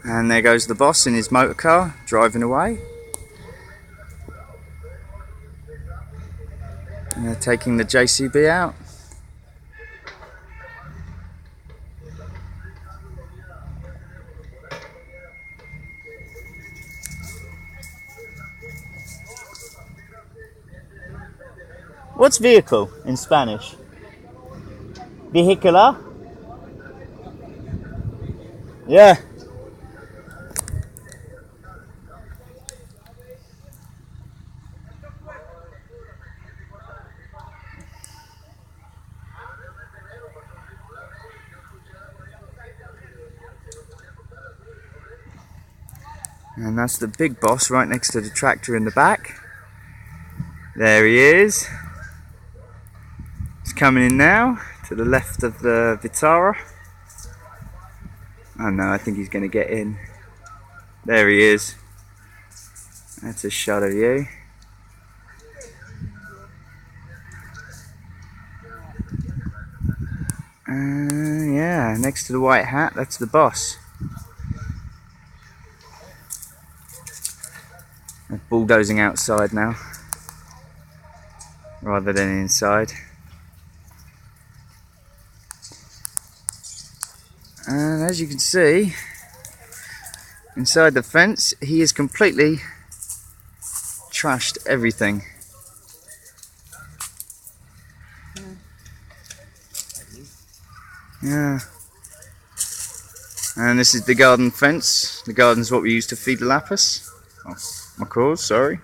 And there goes the boss in his motor car, driving away. And they're taking the JCB out. What's vehicle in Spanish? Vehicular? Yeah. And that's the big boss right next to the tractor in the back. There he is. He's coming in now to the left of the Vitara. Oh no, I think he's going to get in. There he is. That's a shot of you. Yeah, next to the white hat, that's the boss. They're bulldozing outside now, rather than inside. And as you can see, inside the fence, he has completely trashed everything. Yeah. And this is the garden fence. The garden's what we use to feed the lapis. Oh, my cause, sorry.